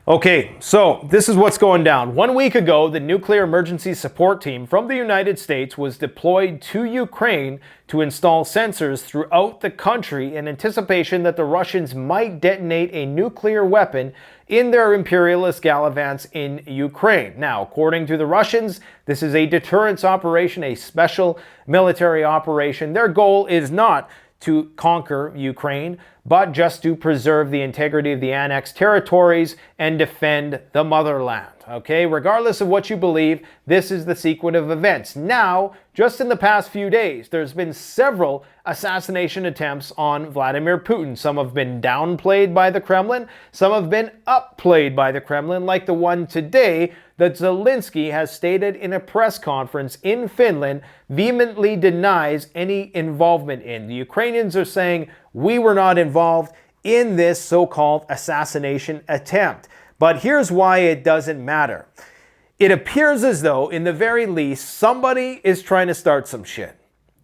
Okay, so this is what's going down. 1 week ago, the nuclear emergency support team from the United States was deployed to Ukraine to install sensors throughout the country in anticipation that the Russians might detonate a nuclear weapon in their imperialist gallivants in Ukraine. Now, according to the Russians, this is a deterrence operation, a special military operation. Their goal is not to conquer Ukraine, but just to preserve the integrity of the annexed territories and defend the motherland. Okay, regardless of what you believe, this is the sequence of events. Now, just in the past few days, there's been several assassination attempts on Vladimir Putin. Some have been downplayed by the Kremlin, some have been upplayed by the Kremlin, like the one today that Zelensky has stated in a press conference in Finland, vehemently denies any involvement in. The Ukrainians are saying, we were not involved in this so-called assassination attempt. But here's why it doesn't matter. It appears as though, in the very least, somebody is trying to start some shit.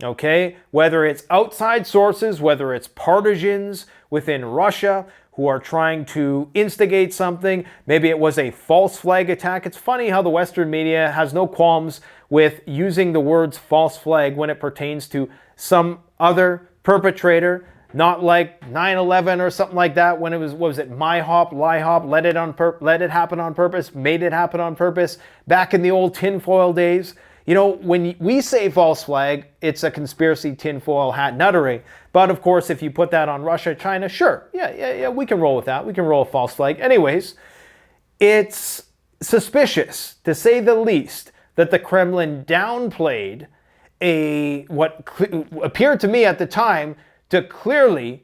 Okay? Whether it's outside sources, whether it's partisans within Russia who are trying to instigate something. Maybe it was a false flag attack. It's funny how the Western media has no qualms with using the words false flag when it pertains to some other perpetrator. Not like 9/11 or something like that when it was, what was it, my hop, lie hop, let it happen on purpose, made it happen on purpose, back in the old tinfoil days. You know, when we say false flag, it's a conspiracy tinfoil hat nuttery. But of course, if you put that on Russia, China, sure, yeah, we can roll with that. We can roll a false flag. Anyways, it's suspicious, to say the least, that the Kremlin downplayed what appeared to me at the time to clearly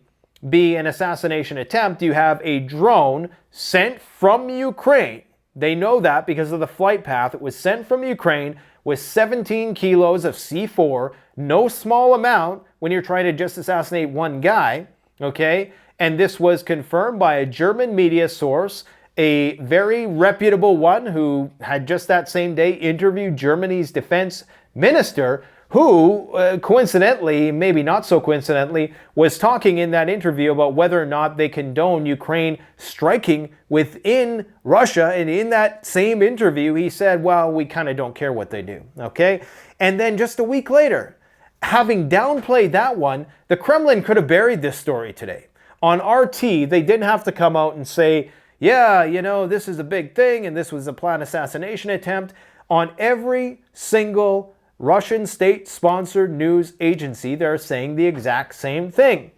be an assassination attempt. You have a drone sent from Ukraine. They know that because of the flight path. It was sent from Ukraine with 17 kilos of C4, no small amount when you're trying to just assassinate one guy, okay? And this was confirmed by a German media source, a very reputable one who had just that same day interviewed Germany's defense minister, who, coincidentally, maybe not so coincidentally, was talking in that interview about whether or not they condone Ukraine striking within Russia. And in that same interview, he said, well, we kind of don't care what they do, okay? And then just a week later, having downplayed that one, the Kremlin could have buried this story today. On RT, they didn't have to come out and say, yeah, you know, this is a big thing and this was a planned assassination attempt. On every single Russian state-sponsored news agency, they're saying the exact same thing.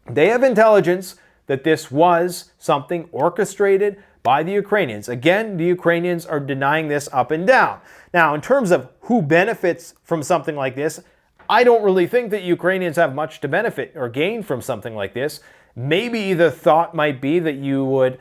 They have intelligence that this was something orchestrated by the Ukrainians. Again, the Ukrainians are denying this up and down. Now, in terms of who benefits from something like this, I don't really think that Ukrainians have much to benefit or gain from something like this. Maybe the thought might be that you would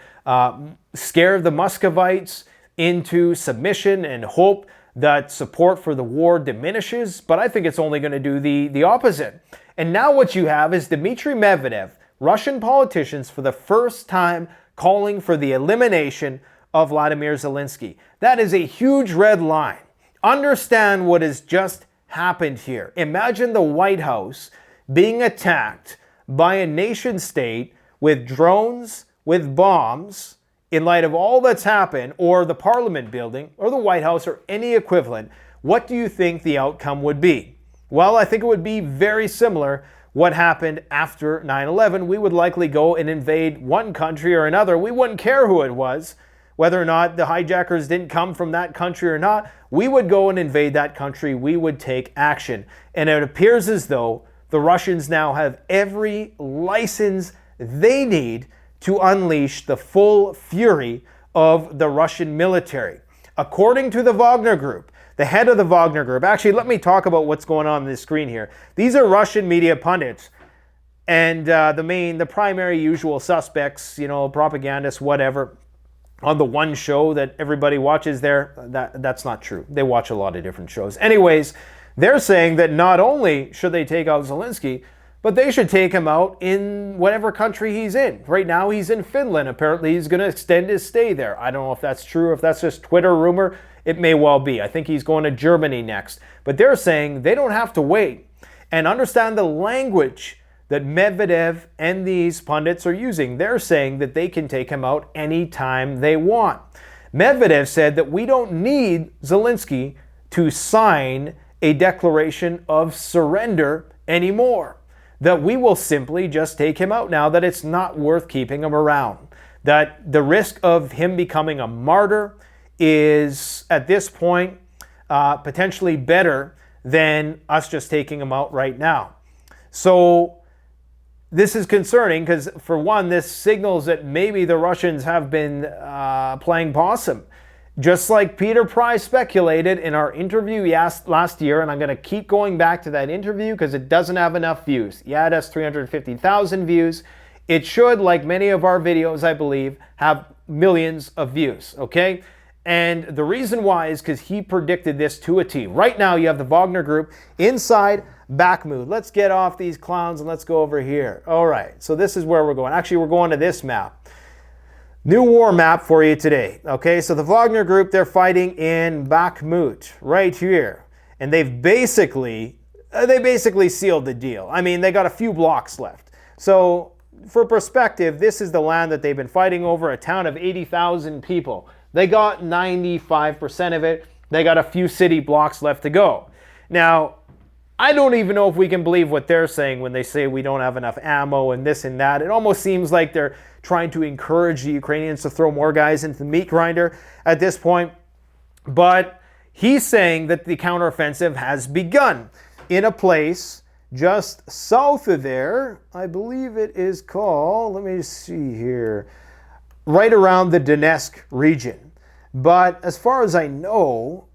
scare the Muscovites into submission and hope that support for the war diminishes, but I think it's only going to do the opposite. And now what you have is Dmitry Medvedev, Russian politicians for the first time calling for the elimination of Vladimir Zelensky. That is a huge red line. Understand what has just happened here. Imagine the White House being attacked by a nation state with drones, with bombs, in light of all that's happened, or the Parliament building, or the White House, or any equivalent. What do you think the outcome would be? Well, I think it would be very similar what happened after 9/11. We would likely go and invade one country or another. We wouldn't care who it was, whether or not the hijackers didn't come from that country or not. We would go and invade that country. We would take action. And it appears as though the Russians now have every license they need to unleash the full fury of the Russian military. According to the Wagner Group, the head of the Wagner Group, actually, let me talk about what's going on this screen here. These are Russian media pundits, and the primary usual suspects, you know, propagandists, whatever, on the one show that everybody watches there. That's not true. They watch a lot of different shows. Anyways, they're saying that not only should they take out Zelensky, but they should take him out in whatever country he's in. Right now he's in Finland. Apparently he's going to extend his stay there. I don't know if that's true, if that's just Twitter rumor. It may well be. I think he's going to Germany next. But they're saying they don't have to wait. And understand the language that Medvedev and these pundits are using. They're saying that they can take him out anytime they want. Medvedev said that we don't need Zelensky to sign a declaration of surrender anymore, that we will simply just take him out now, that it's not worth keeping him around, that the risk of him becoming a martyr is at this point potentially better than us just taking him out right now. So this is concerning because, for one, this signals that maybe the Russians have been playing possum. Just like Peter Price speculated in our interview last year, and I'm going to keep going back to that interview because it doesn't have enough views. Yeah, it has 350,000 views. It should, like many of our videos, I believe, have millions of views, okay? And the reason why is because he predicted this to a T. Right now, you have the Wagner Group inside Bakhmut. Let's get off these clowns and let's go over here. All right, so this is where we're going. Actually, we're going to this map. New war map for you today. Okay, so the Wagner Group, they're fighting in Bakhmut, right here. And they basically sealed the deal. I mean, they got a few blocks left. So, for perspective, this is the land that they've been fighting over, a town of 80,000 people. They got 95% of it. They got a few city blocks left to go. Now, I don't even know if we can believe what they're saying when they say we don't have enough ammo and this and that. It almost seems like they're trying to encourage the Ukrainians to throw more guys into the meat grinder at this point. But he's saying that the counteroffensive has begun in a place just south of there. I believe it is called, let me see here, right around the Donetsk region. But as far as I know,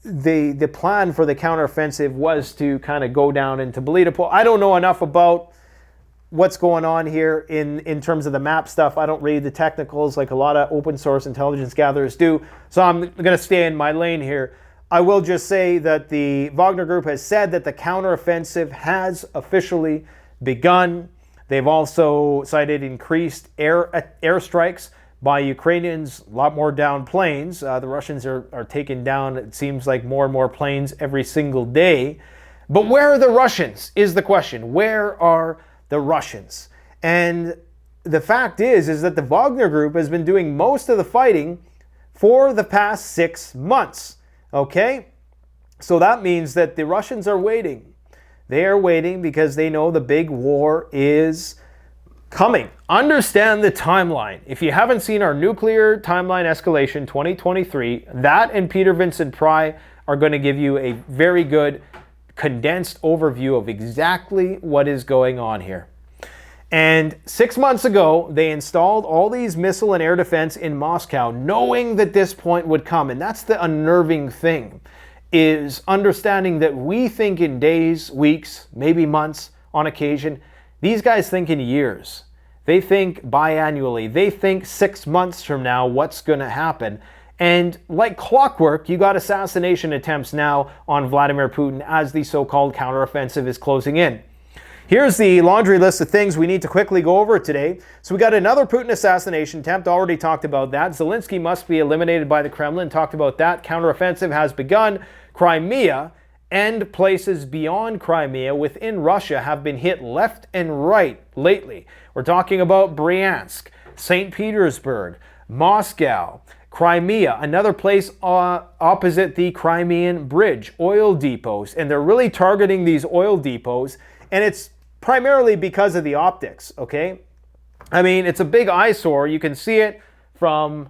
the plan for the counteroffensive was to kind of go down into Melitopol. I don't know enough about what's going on here in terms of the map stuff. I don't read the technicals like a lot of open source intelligence gatherers do. So I'm going to stay in my lane here. I will just say that the Wagner Group has said that the counteroffensive has officially begun. They've also cited increased airstrikes by Ukrainians, a lot more down planes. The Russians are taking down, it seems like, more and more planes every single day. But where are the Russians is the question. Where are the Russians? And the fact is that the Wagner Group has been doing most of the fighting for the past 6 months. Okay? So that means that the Russians are waiting. They are waiting because they know the big war is coming. Understand the timeline. If you haven't seen our nuclear timeline escalation 2023, that and Peter Vincent Pry are going to give you a very good condensed overview of exactly what is going on here. And 6 months ago, they installed all these missile and air defense in Moscow, knowing that this point would come. And that's the unnerving thing, is understanding that we think in days, weeks, maybe months on occasion. These guys think in years. They think biannually. They think 6 months from now what's going to happen. And like clockwork, you got assassination attempts now on Vladimir Putin as the so-called counteroffensive is closing in. Here's the laundry list of things we need to quickly go over today. So we got another Putin assassination attempt, already talked about that. Zelensky must be eliminated by the Kremlin, talked about that. Counteroffensive has begun. Crimea and places beyond Crimea within Russia have been hit left and right lately. We're talking about Bryansk, St. Petersburg, Moscow, Crimea, another place opposite the Crimean Bridge, oil depots. And they're really targeting these oil depots, and it's primarily because of the optics, okay? I mean, it's a big eyesore. You can see it from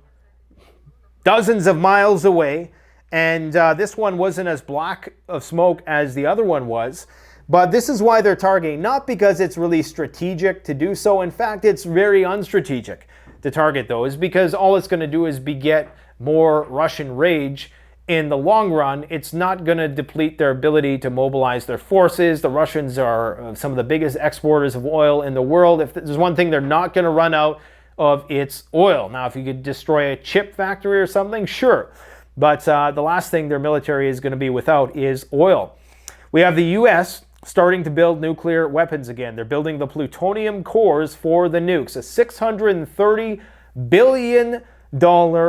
dozens of miles away. And this one wasn't as black of smoke as the other one was. But this is why they're targeting, not because it's really strategic to do so. In fact, it's very unstrategic to target those, because all it's going to do is beget more Russian rage. In the long run, it's not going to deplete their ability to mobilize their forces. The Russians are some of the biggest exporters of oil in the world. If there's one thing they're not going to run out of, it's oil. Now, if you could destroy a chip factory or something, sure. But the last thing their military is going to be without is oil. We have the U.S. starting to build nuclear weapons again. They're building the plutonium cores for the nukes, a $630 billion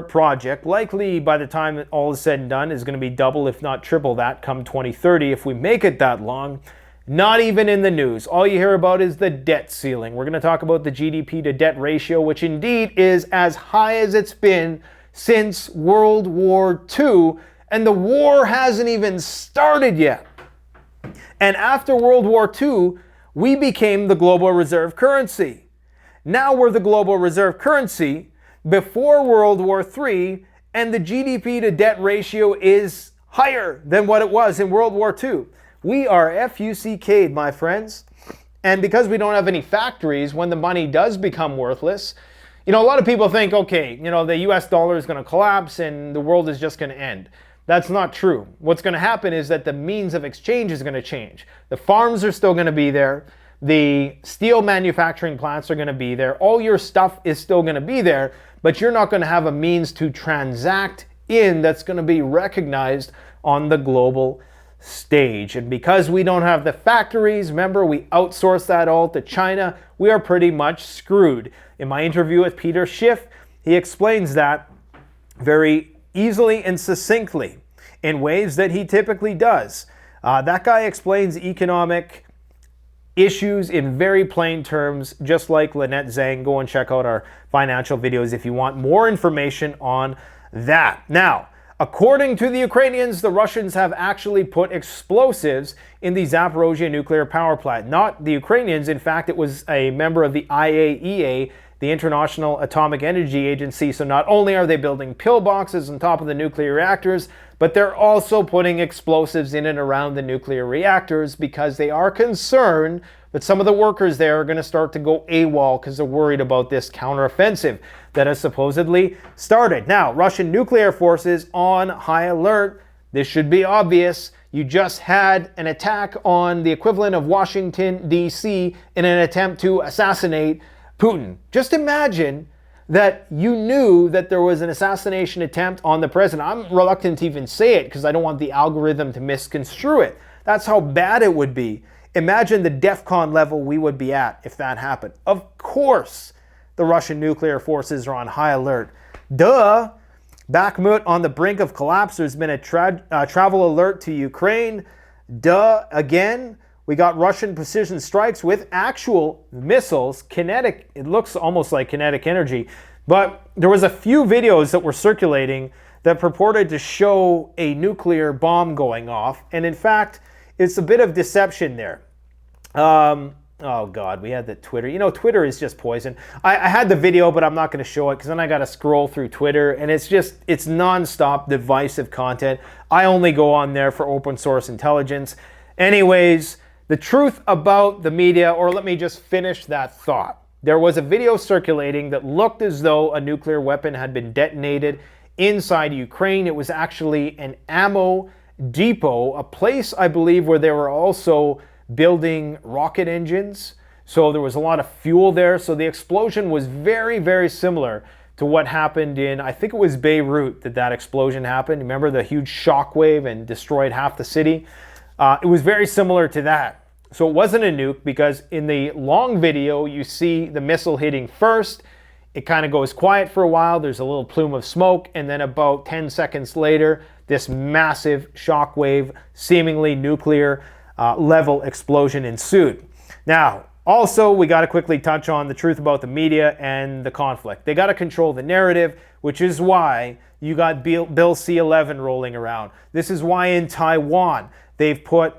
project. Likely, by the time all is said and done, is going to be double, if not triple that, come 2030, if we make it that long. Not even in the news. All you hear about is the debt ceiling. We're going to talk about the GDP to debt ratio, which indeed is as high as it's been since World War II, and the war hasn't even started yet. And after World War II, we became the global reserve currency. Now we're the global reserve currency before World War III, and the GDP to debt ratio is higher than what it was in World War II. We are FUCK'd, my friends. And because we don't have any factories, when the money does become worthless, a lot of people think, okay, the US dollar is going to collapse and the world is just going to end. That's not true. What's going to happen is that the means of exchange is going to change. The farms are still going to be there. The steel manufacturing plants are going to be there. All your stuff is still going to be there, but you're not going to have a means to transact in that's going to be recognized on the global stage. And because we don't have the factories, remember, we outsource that all to China, we are pretty much screwed. In my interview with Peter Schiff, he explains that very easily and succinctly in ways that he typically does. That guy explains economic issues in very plain terms, just like Lynette Zhang. Go and check out our financial videos if you want more information on that. Now, according to the Ukrainians, the Russians have actually put explosives in the Zaporozhye nuclear power plant. Not the Ukrainians. In fact, it was a member of the IAEA, the International Atomic Energy Agency. So not only are they building pillboxes on top of the nuclear reactors, but they're also putting explosives in and around the nuclear reactors because they are concerned that some of the workers there are going to start to go AWOL because they're worried about this counteroffensive that has supposedly started. Now, Russian nuclear forces on high alert. This should be obvious. You just had an attack on the equivalent of Washington, D.C. in an attempt to assassinate Putin. Just imagine that you knew that there was an assassination attempt on the president. I'm reluctant to even say it because I don't want the algorithm to misconstrue it. That's how bad it would be. Imagine the DEFCON level we would be at if that happened. Of course, the Russian nuclear forces are on high alert. Duh! Bakhmut on the brink of collapse. There's been a travel alert to Ukraine. Duh! Again. We got Russian precision strikes with actual missiles, kinetic, it looks almost like kinetic energy. But there was a few videos that were circulating that purported to show a nuclear bomb going off. And in fact, it's a bit of deception there. Oh God, we had the Twitter. Twitter is just poison. I had the video, but I'm not going to show it because then I got to scroll through Twitter and it's nonstop divisive content. I only go on there for open source intelligence. Anyways, the truth about the media, or let me just finish that thought. There was a video circulating that looked as though a nuclear weapon had been detonated inside Ukraine. It was actually an ammo depot, a place, I believe, where they were also building rocket engines. So there was a lot of fuel there. So the explosion was very, very similar to what happened in, I think it was Beirut that explosion happened. Remember the huge shockwave and destroyed half the city? It was very similar to that. So it wasn't a nuke because in the long video, you see the missile hitting first. It kind of goes quiet for a while. There's a little plume of smoke. And then about 10 seconds later, this massive shockwave, seemingly nuclear level explosion ensued. Now, also, we got to quickly touch on the truth about the media and the conflict. They got to control the narrative, which is why you got Bill C-11 rolling around. This is why in Taiwan, they've put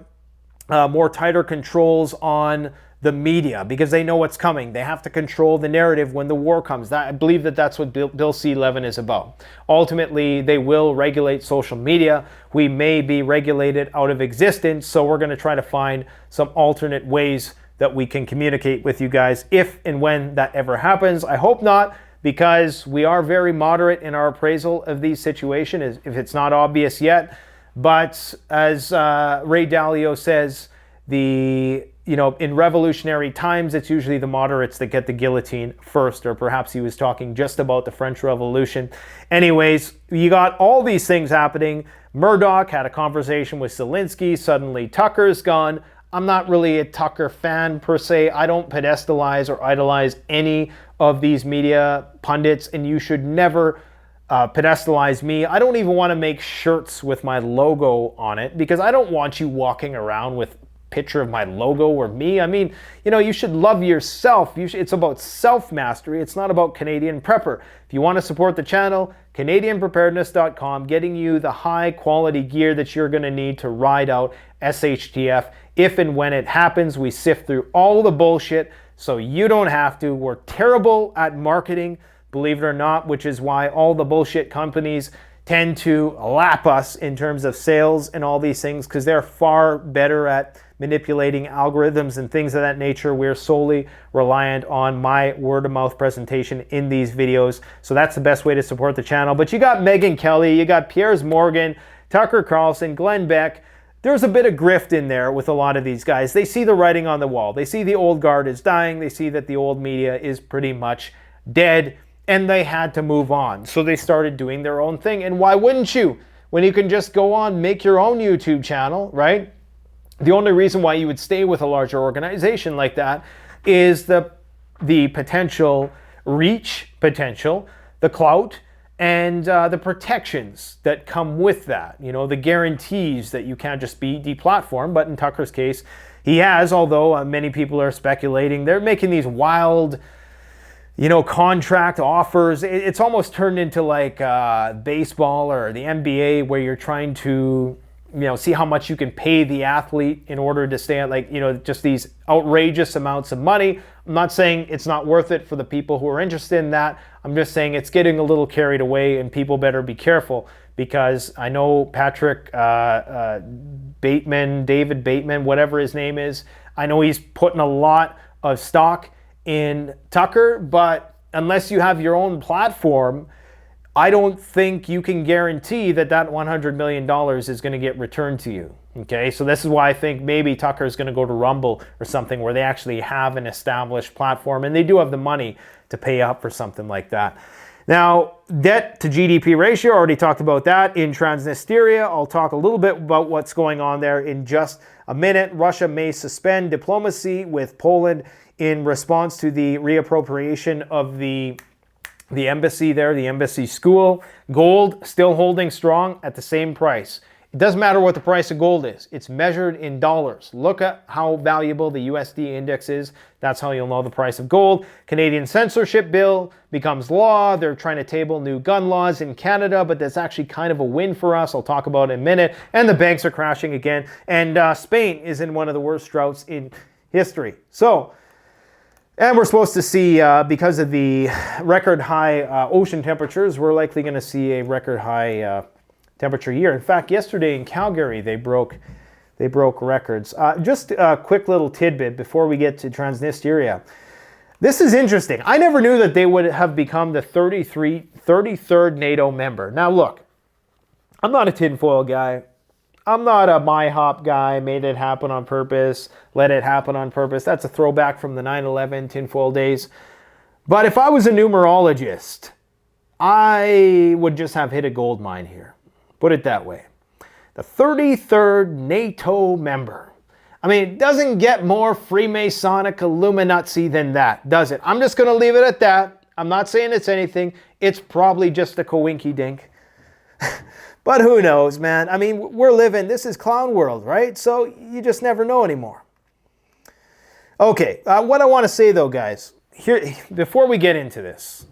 more tighter controls on the media because they know what's coming. They have to control the narrative when the war comes. I believe that's what Bill C-11 is about. Ultimately, they will regulate social media. We may be regulated out of existence, so we're going to try to find some alternate ways that we can communicate with you guys if and when that ever happens. I hope not, because we are very moderate in our appraisal of these situations, if it's not obvious yet. But as Ray Dalio says, in revolutionary times, it's usually the moderates that get the guillotine first, or perhaps he was talking just about the French Revolution. Anyways, you got all these things happening. Murdoch had a conversation with Zelensky. Suddenly Tucker's gone. I'm not really a Tucker fan per se. I don't pedestalize or idolize any of these media pundits, and you should never pedestalize me. I don't even want to make shirts with my logo on it because I don't want you walking around with picture of my logo or me. I mean, you know, you should love yourself. It's about self-mastery. It's not about Canadian Prepper. If you want to support the channel, CanadianPreparedness.com, getting you the high quality gear that you're going to need to ride out SHTF. If and when it happens, we sift through all the bullshit so you don't have to. We're terrible at marketing, believe it or not, which is why all the bullshit companies tend to lap us in terms of sales and all these things, because they're far better at manipulating algorithms and things of that nature. We're solely reliant on my word-of-mouth presentation in these videos. So that's the best way to support the channel. But you got Megyn Kelly, you got Piers Morgan, Tucker Carlson, Glenn Beck. There's a bit of grift in there with a lot of these guys. They see the writing on the wall. They see the old guard is dying. They see that the old media is pretty much dead, and they had to move on. So they started doing their own thing. And why wouldn't you? When you can just go on, make your own YouTube channel, right? The only reason why you would stay with a larger organization like that is the potential reach, the clout, and the protections that come with that. You know, the guarantees that you can't just be deplatformed. But in Tucker's case, he has, although many people are speculating, they're making these wild, you know, contract offers. It's almost turned into like baseball or the NBA, where you're trying to, you know, see how much you can pay the athlete in order to stay at, like, you know, just these outrageous amounts of money. I'm not saying it's not worth it for the people who are interested in that. I'm just saying it's getting a little carried away, and people better be careful, because I know Patrick Bateman, David Bateman, whatever his name is, I know he's putting a lot of stock in Tucker, but unless you have your own platform, I don't think you can guarantee that that $100 million is going to get returned to you. Okay, so this is why I think maybe Tucker is going to go to Rumble or something where they actually have an established platform, and they do have the money to pay up for something like that. Now, debt to GDP ratio, already talked about that in Transnistria. I'll talk a little bit about what's going on there in just a minute. Russia may suspend diplomacy with Poland in response to the reappropriation of the embassy there, the embassy school. Gold still holding strong at the same price. It doesn't matter what the price of gold is. It's measured in dollars. Look at how valuable the USD index is. That's how you'll know the price of gold. Canadian censorship bill becomes law. They're trying to table new gun laws in Canada, but that's actually kind of a win for us. I'll talk about it in a minute. And the banks are crashing again. And Spain is in one of the worst droughts in history. So, and we're supposed to see, because of the record high ocean temperatures, we're likely going to see a record high temperature year. In fact, yesterday in Calgary, they broke records. Just a quick little tidbit before we get to Transnistria. This is interesting. I never knew that they would have become the 33rd NATO member. Now look, I'm not a tinfoil guy. I'm not a MyHop guy, made it happen on purpose, let it happen on purpose. That's a throwback from the 9/11 tinfoil days. But if I was a numerologist, I would just have hit a gold mine here. Put it that way. The 33rd NATO member. I mean, it doesn't get more Freemasonic Illuminati than that, does it? I'm just going to leave it at that. I'm not saying it's anything. It's probably just a coinky dink. But who knows, man? I mean, we're living, this is clown world, right? So you just never know anymore. Okay, what I want to say though, guys, here, before we get into this,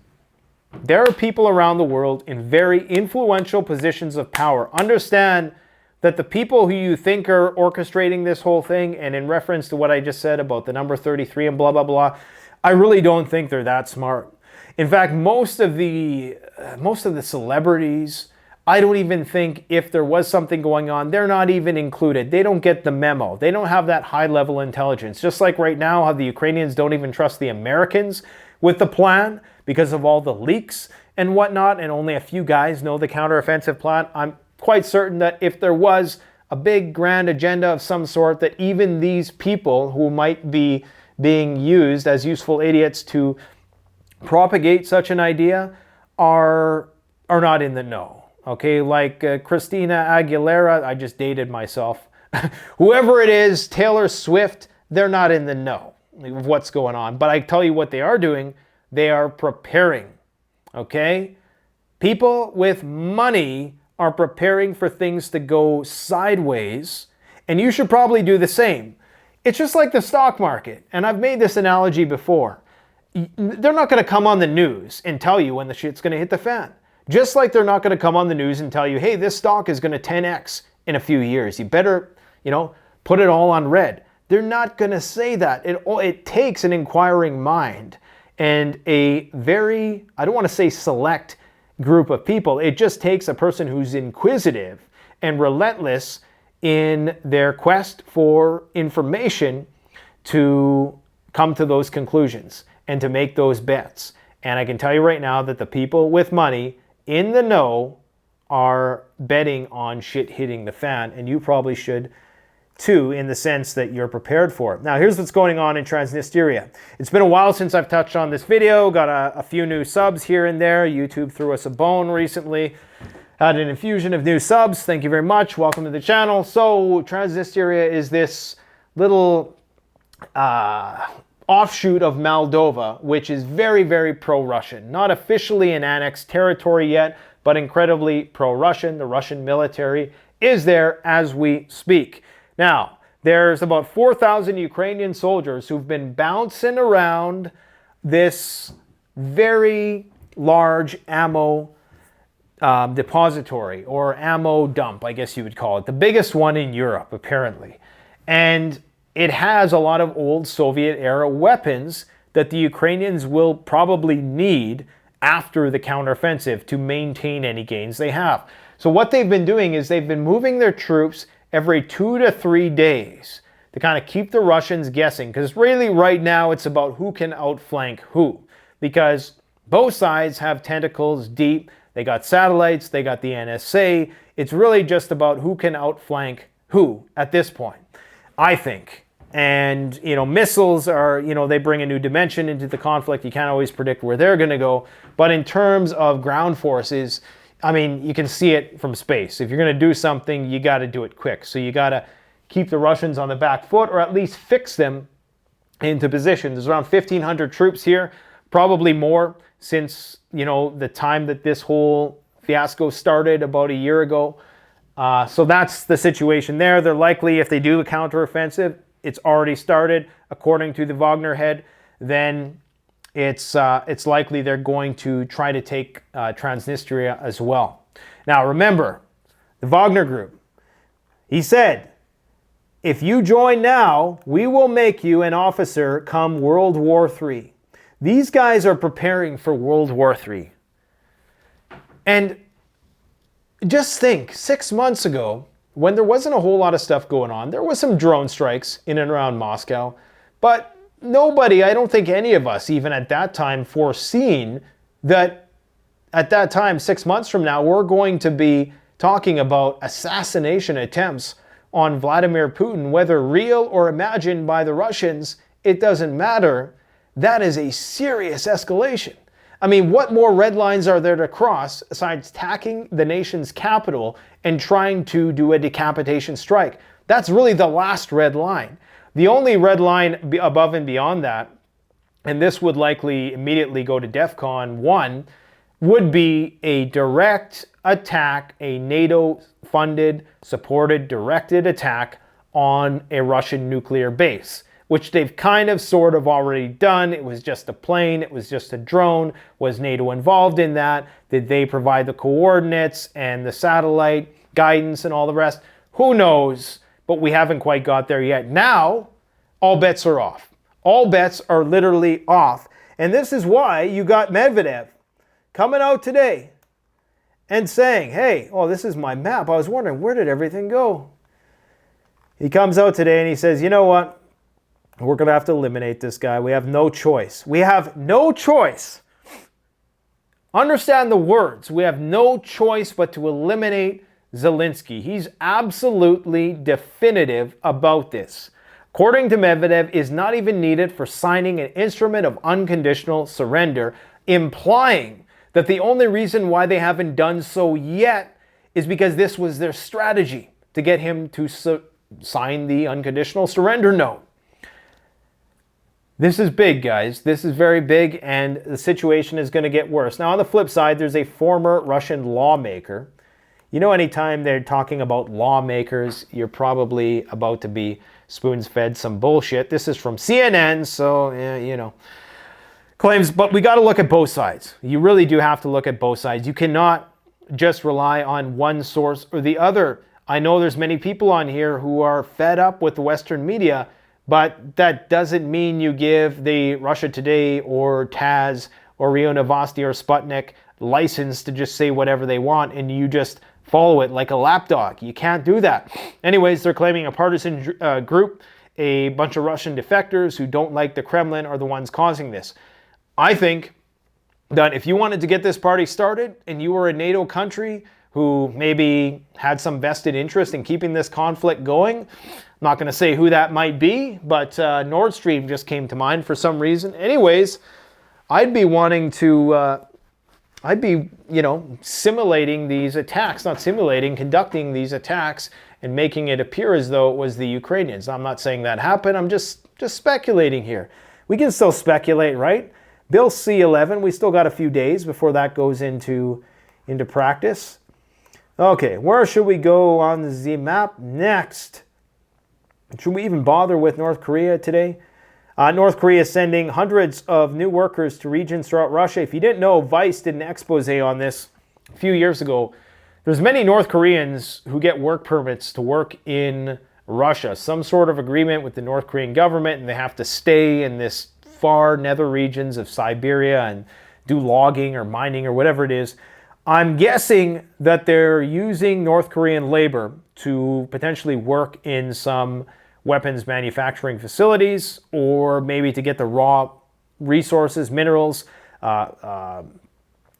there are people around the world in very influential positions of power. Understand that the people who you think are orchestrating this whole thing, and in reference to what I just said about the number 33 and blah, blah, blah, I really don't think they're that smart. In fact, most of the celebrities, I don't even think if there was something going on, they're not even included. They don't get the memo. They don't have that high-level intelligence. Just like right now, how the Ukrainians don't even trust the Americans with the plan because of all the leaks and whatnot, and only a few guys know the counteroffensive plan. I'm quite certain that if there was a big grand agenda of some sort, that even these people who might be being used as useful idiots to propagate such an idea are not in the know. Okay, like Christina Aguilera, I just dated myself. Whoever it is, Taylor Swift, they're not in the know of what's going on. But I tell you what they are doing, they are preparing, okay? People with money are preparing for things to go sideways, and you should probably do the same. It's just like the stock market, and I've made this analogy before. They're not going to come on the news and tell you when the shit's going to hit the fan. Just like they're not going to come on the news and tell you, hey, this stock is going to 10x in a few years. You better, put it all on red. They're not going to say that. It takes an inquiring mind and a very, I don't want to say select group of people. It just takes a person who's inquisitive and relentless in their quest for information to come to those conclusions and to make those bets. And I can tell you right now that the people with money in the know are betting on shit hitting the fan, and you probably should too, in the sense that you're prepared for it. Now, here's what's going on in Transnistria. It's been a while since I've touched on this video, got a few new subs here and there. YouTube threw us a bone recently. Had an infusion of new subs. Thank you very much. Welcome to the channel. So, Transnistria is this little offshoot of Moldova, which is very, very pro-Russian. Not officially an annexed territory yet, but incredibly pro-Russian. The Russian military is there as we speak. Now, there's about 4,000 Ukrainian soldiers who've been bouncing around this very large ammo depository, or ammo dump, I guess you would call it. The biggest one in Europe, apparently. And it has a lot of old Soviet-era weapons that the Ukrainians will probably need after the counteroffensive to maintain any gains they have. So what they've been doing is they've been moving their troops every 2 to 3 days to kind of keep the Russians guessing, because really right now it's about who can outflank who, because both sides have tentacles deep. They got satellites, they got the NSA. It's really just about who can outflank who at this point, I think. And, missiles are, they bring a new dimension into the conflict. You can't always predict where they're going to go. But in terms of ground forces, I mean, you can see it from space. If you're going to do something, you got to do it quick. So you got to keep the Russians on the back foot, or at least fix them into position. There's around 1,500 troops here, probably more since, the time that this whole fiasco started about a year ago. So that's the situation there. They're likely, if they do the counteroffensive, it's already started, according to the Wagner head, then it's likely they're going to try to take Transnistria as well. Now remember, the Wagner group, he said, if you join now, we will make you an officer come World War III. These guys are preparing for World War III. And just think, 6 months ago, when there wasn't a whole lot of stuff going on, there was some drone strikes in and around Moscow, but nobody, I don't think any of us, even at that time, foreseen that at that time, 6 months from now, we're going to be talking about assassination attempts on Vladimir Putin, whether real or imagined by the Russians, it doesn't matter. That is a serious escalation. I mean, what more red lines are there to cross besides attacking the nation's capital and trying to do a decapitation strike? That's really the last red line. The only red line above and beyond that, and this would likely immediately go to DEFCON 1, would be a direct attack, a NATO-funded, supported, directed attack on a Russian nuclear base, which they've kind of sort of already done. It was just a plane, it was just a drone. Was NATO involved in that? Did they provide the coordinates and the satellite guidance and all the rest? Who knows? But we haven't quite got there yet. Now, all bets are off. All bets are literally off. And this is why you got Medvedev coming out today and saying, hey, oh, this is my map. I was wondering, where did everything go? He comes out today and he says, you know what? We're going to have to eliminate this guy. We have no choice. We have no choice. Understand the words. We have no choice but to eliminate Zelensky. He's absolutely definitive about this. According to Medvedev, is not even needed for signing an instrument of unconditional surrender, implying that the only reason why they haven't done so yet is because this was their strategy to get him to sign the unconditional surrender note. This is big, guys. This is very big, and the situation is going to get worse. Now, on the flip side, there's a former Russian lawmaker. You know, anytime they're talking about lawmakers, you're probably about to be spoons-fed some bullshit. This is from CNN, so, you know, claims, but we got to look at both sides. You really do have to look at both sides. You cannot just rely on one source or the other. I know there's many people on here who are fed up with the Western media, but that doesn't mean you give the Russia Today or TASS or RIA Novosti or Sputnik license to just say whatever they want and you just follow it like a lapdog. You can't do that. Anyways, they're claiming a partisan group, a bunch of Russian defectors who don't like the Kremlin are the ones causing this. I think that if you wanted to get this party started and you were a NATO country who maybe had some vested interest in keeping this conflict going, I'm not going to say who that might be, but Nord Stream just came to mind for some reason. Anyways, I'd be wanting to, you know, simulating these attacks, not simulating, conducting these attacks and making it appear as though it was the Ukrainians. I'm not saying that happened. I'm just speculating here. We can still speculate, right? Bill C-11, we still got a few days before that goes into practice. Okay, where should we go on the map next? Should we even bother with North Korea today? North Korea is sending hundreds of new workers to regions throughout Russia. If you didn't know, Vice did an expose on this a few years ago. There's many North Koreans who get work permits to work in Russia. Some sort of agreement with the North Korean government, and they have to stay in this far nether regions of Siberia and do logging or mining or whatever it is. I'm guessing that they're using North Korean labor to potentially work in some weapons manufacturing facilities, or maybe to get the raw resources, minerals,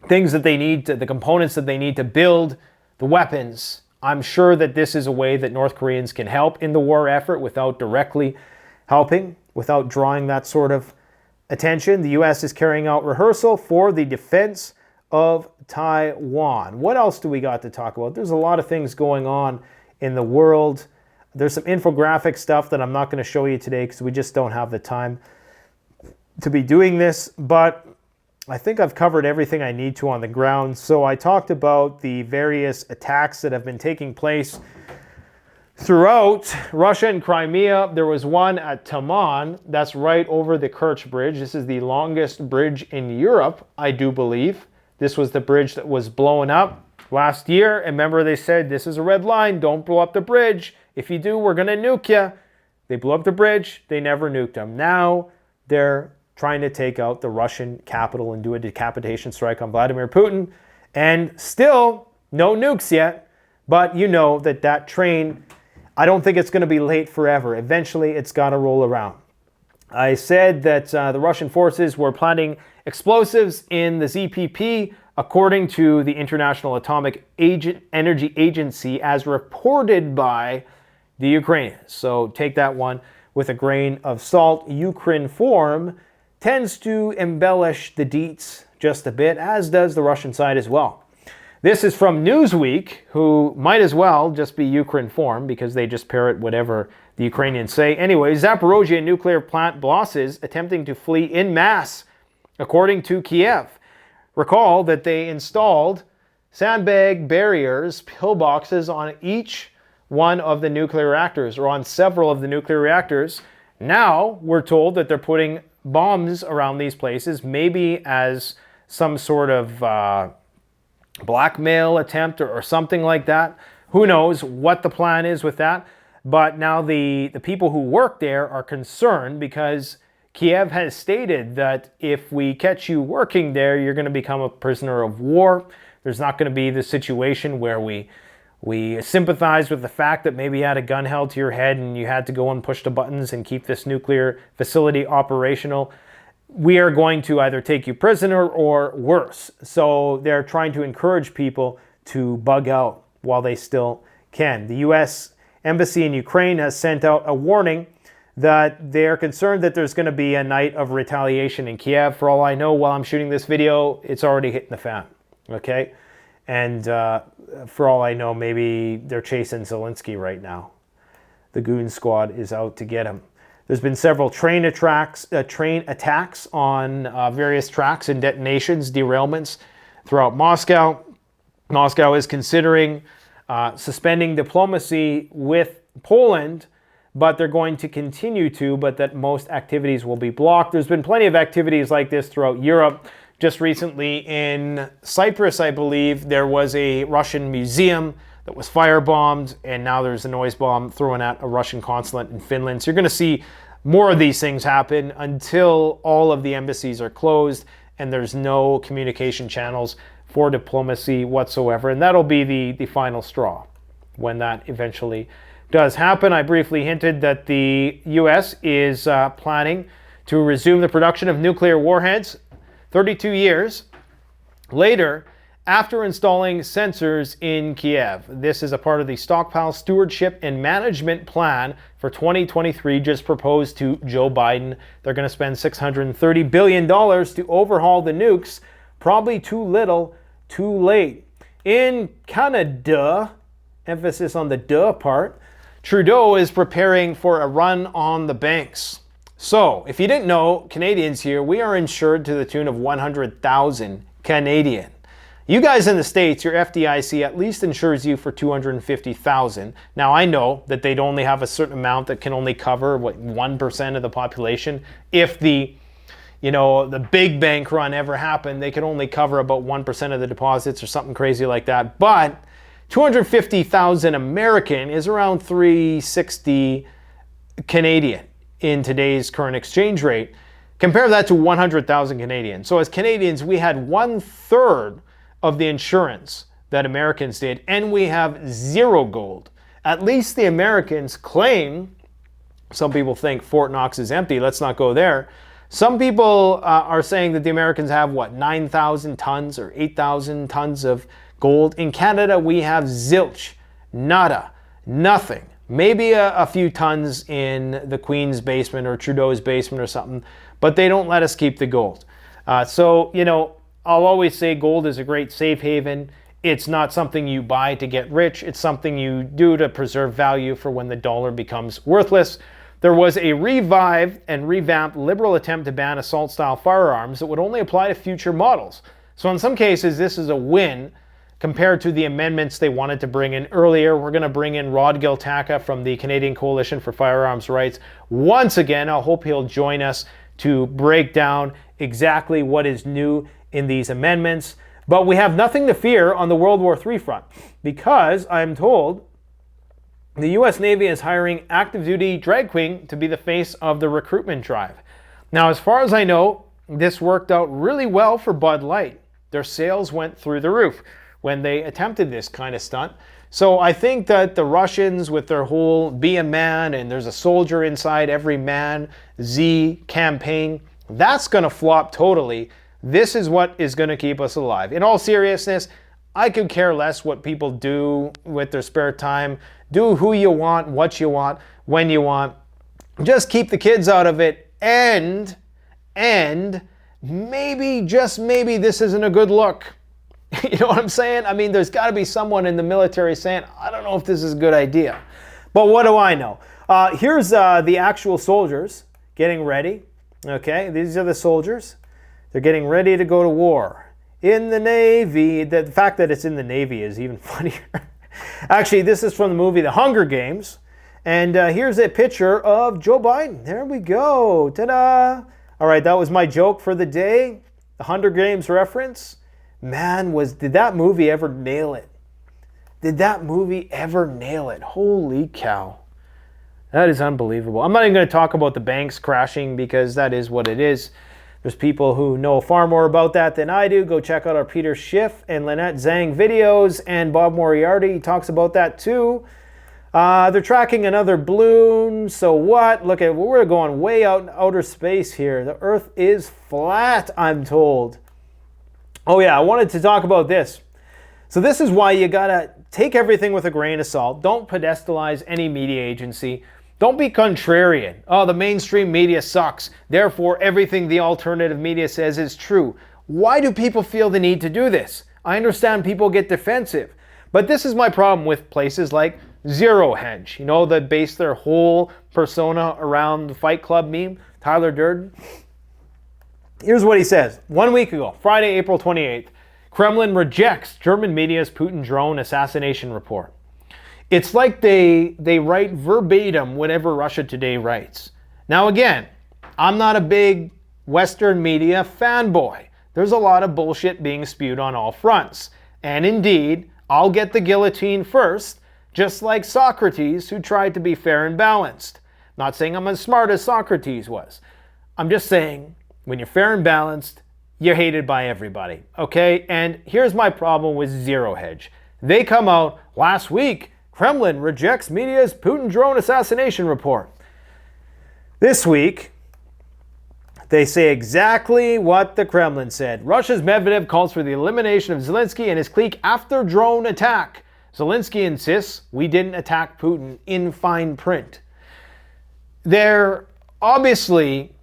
things that they need, the components that they need to build the weapons. I'm sure that this is a way that North Koreans can help in the war effort without directly helping, without drawing that sort of attention. The U.S. is carrying out rehearsal for the defense of Taiwan. What else do we got to talk about? There's a lot of things going on in the world. There's some infographic stuff that I'm not going to show you today because we just don't have the time to be doing this, but I think I've covered everything I need to on the ground. So I talked about the various attacks that have been taking place throughout Russia and Crimea. There was one at Taman, that's right over the Kerch Bridge. This is the longest bridge in Europe, I do believe. This was the bridge that was blown up last year. And remember, they said, this is a red line, don't blow up the bridge. If you do, we're going to nuke you. They blew up the bridge. They never nuked them. Now they're trying to take out the Russian capital and do a decapitation strike on Vladimir Putin. And still, no nukes yet. But you know that that train, I don't think it's going to be late forever. Eventually, it's got to roll around. I said that the Russian forces were planting explosives in the ZPP, according to the International Atomic Energy Agency, as reported by the Ukrainians. So take that one with a grain of salt. Ukrinform tends to embellish the deets just a bit, as does the Russian side as well. This is from Newsweek, who might as well just be Ukrinform because they just parrot whatever the Ukrainians say. Anyway, Zaporozhye nuclear plant bosses attempting to flee en masse, according to Kiev. Recall that they installed sandbag barriers, pillboxes on each one of the nuclear reactors, or on several of the nuclear reactors. Now we're told that they're putting bombs around these places, maybe as some sort of blackmail attempt or something like that. Who knows what the plan is with that? But now the people who work there are concerned because Kiev has stated that if we catch you working there, you're going to become a prisoner of war. There's not going to be the situation where we sympathize with the fact that maybe you had a gun held to your head and you had to go and push the buttons and keep this nuclear facility operational. We are going to either take you prisoner or worse. So they're trying to encourage people to bug out while they still can. The U.S. Embassy in Ukraine has sent out a warning that they're concerned that there's going to be a night of retaliation in Kiev. For all I know, while I'm shooting this video, it's already hitting the fan. Okay? And for all I know, maybe they're chasing Zelensky right now. The goon squad is out to get him. There's been several train attacks on various tracks and detonations, derailments throughout Moscow. Moscow is considering suspending diplomacy with Poland but they're going to continue to, but that most activities will be blocked. There's been plenty of activities like this throughout Europe. Just recently in Cyprus, I believe, there was a Russian museum that was firebombed, and now there's a noise bomb thrown at a Russian consulate in Finland. So you're going to see more of these things happen until all of the embassies are closed and there's no communication channels for diplomacy whatsoever. And that'll be the final straw when that eventually does happen. I briefly hinted that the U.S. is planning to resume the production of nuclear warheads 32 years later, after installing sensors in Kiev. This is a part of the Stockpile Stewardship and Management Plan for 2023 just proposed to Joe Biden. They're going to spend $630 billion to overhaul the nukes. Probably too little, too late. In Canada, emphasis on the duh part, Trudeau is preparing for a run on the banks. So, if you didn't know, Canadians here, we are insured to the tune of 100,000 Canadian. You guys in the States, your FDIC at least insures you for $250,000. Now, I know that they'd only have a certain amount that can only cover, 1% of the population. If the big bank run ever happened, they could only cover about 1% of the deposits or something crazy like that. But 250,000 American is around 360 Canadian in today's current exchange rate. Compare that to 100,000 Canadian. So as Canadians, we had 1/3 of the insurance that Americans did, and we have zero gold. At least the Americans claim, some people think Fort Knox is empty, let's not go there. Some people are saying that the Americans have, 9,000 tons or 8,000 tons of gold. In Canada, we have zilch, nada, nothing. Maybe a few tons in the Queen's basement or Trudeau's basement or something, but they don't let us keep the gold. I'll always say gold is a great safe haven. It's not something you buy to get rich. It's something you do to preserve value for when the dollar becomes worthless. There was a revived and revamped Liberal attempt to ban assault-style firearms that would only apply to future models. So in some cases, this is a win compared to the amendments they wanted to bring in earlier. We're going to bring in Rod Giltaca from the Canadian Coalition for Firearms Rights. Once again, I hope he'll join us to break down exactly what is new in these amendments. But we have nothing to fear on the World War III front, because I'm told the U.S. Navy is hiring active duty drag queen to be the face of the recruitment drive. Now, as far as I know, this worked out really well for Bud Light. Their sales went through the roof when they attempted this kind of stunt. So I think that the Russians, with their whole be a man and there's a soldier inside every man, Z campaign, that's going to flop totally. This is what is going to keep us alive. In all seriousness, I could care less what people do with their spare time. Do who you want, what you want, when you want. Just keep the kids out of it, and maybe, just maybe, this isn't a good look. You know what I'm saying? I mean, there's got to be someone in the military saying, I don't know if this is a good idea. But what do I know? Here's the actual soldiers getting ready. Okay, these are the soldiers. They're getting ready to go to war. In the Navy. The fact that it's in the Navy is even funnier. Actually, this is from the movie The Hunger Games. And here's a picture of Joe Biden. There we go. Ta-da! All right, that was my joke for the day. The Hunger Games reference. Man, did that movie ever nail it? Did that movie ever nail it? Holy cow. That is unbelievable. I'm not even going to talk about the banks crashing, because that is what it is. There's people who know far more about that than I do. Go check out our Peter Schiff and Lynette Zhang videos, and Bob Moriarty talks about that too. They're tracking another balloon. So what? Look at, we're going way out in outer space here. The Earth is flat, I'm told. Oh yeah, I wanted to talk about this. So this is why you gotta take everything with a grain of salt. Don't pedestalize any media agency. Don't be contrarian. Oh, the mainstream media sucks. Therefore, everything the alternative media says is true. Why do people feel the need to do this? I understand people get defensive. But this is my problem with places like Zero Hedge. You know, that base their whole persona around the Fight Club meme, Tyler Durden. Here's what he says. 1 week ago, Friday, April 28th, Kremlin rejects German media's Putin drone assassination report. It's like they write verbatim whatever Russia Today writes. Now again, I'm not a big Western media fanboy. There's a lot of bullshit being spewed on all fronts. And indeed, I'll get the guillotine first, just like Socrates, who tried to be fair and balanced. Not saying I'm as smart as Socrates was. I'm just saying, when you're fair and balanced, you're hated by everybody, okay? And here's my problem with Zero Hedge. They come out last week, Kremlin rejects media's Putin drone assassination report. This week, they say exactly what the Kremlin said. Russia's Medvedev calls for the elimination of Zelensky and his clique after drone attack. Zelensky insists we didn't attack Putin, in fine print. They're obviously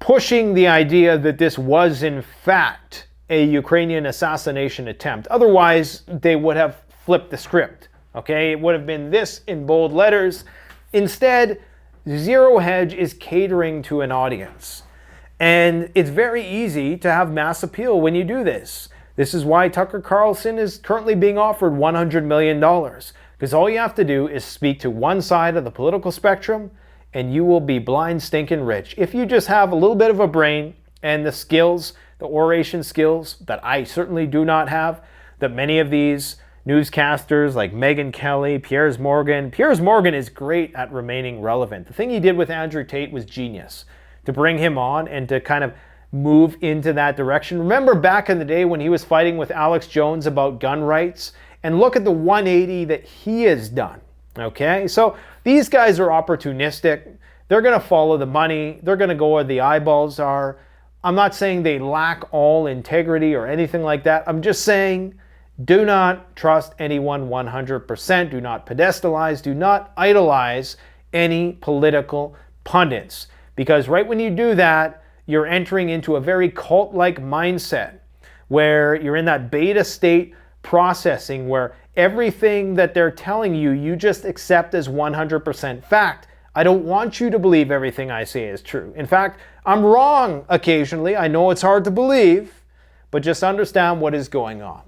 pushing the idea that this was in fact a Ukrainian assassination attempt. Otherwise, they would have flipped the script. Okay, it would have been this in bold letters. Instead, Zero Hedge is catering to an audience. And it's very easy to have mass appeal when you do this. This is why Tucker Carlson is currently being offered $100 million. Because all you have to do is speak to one side of the political spectrum and you will be blind, stinking rich. If you just have a little bit of a brain and the skills, the oration skills that I certainly do not have, that many of these newscasters like Megyn Kelly, Piers Morgan is great at remaining relevant. The thing he did with Andrew Tate was genius. To bring him on and to kind of move into that direction. Remember back in the day when he was fighting with Alex Jones about gun rights? And look at the 180 that he has done. Okay, so these guys are opportunistic. They're going to follow the money. They're going to go where the eyeballs are. I'm not saying they lack all integrity or anything like that. I'm just saying do not trust anyone 100%. Do not pedestalize. Do not idolize any political pundits. Because right when you do that, you're entering into a very cult-like mindset where you're in that beta state processing where everything that they're telling you, you just accept as 100% fact. I don't want you to believe everything I say is true. In fact, I'm wrong occasionally. I know it's hard to believe, but just understand what is going on.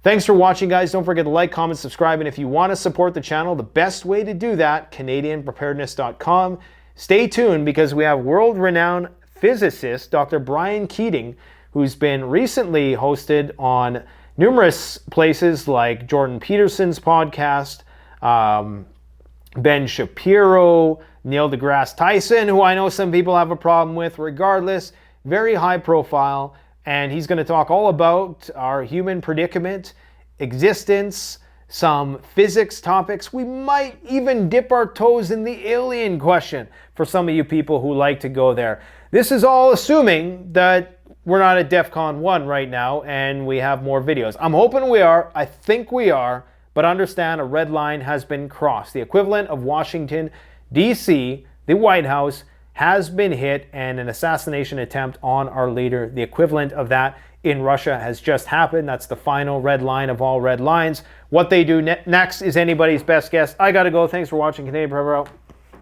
Thanks for watching, guys. Don't forget to like, comment, subscribe, and if you want to support the channel, the best way to do that, CanadianPreparedness.com. Stay tuned because we have world-renowned physicist Dr. Brian Keating, who's been recently hosted on numerous places like Jordan Peterson's podcast, Ben Shapiro, Neil deGrasse Tyson, who I know some people have a problem with. Regardless, very high profile, and he's going to talk all about our human predicament, existence, some physics topics. We might even dip our toes in the alien question for some of you people who like to go there. This is all assuming that we're not at DEFCON 1 right now and we have more videos. I'm hoping we are. I think we are. But understand a red line has been crossed. The equivalent of Washington, D.C., the White House, has been hit and an assassination attempt on our leader. The equivalent of that in Russia has just happened. That's the final red line of all red lines. What they do next is anybody's best guess. I gotta go. Thanks for watching. Canadian Forever out.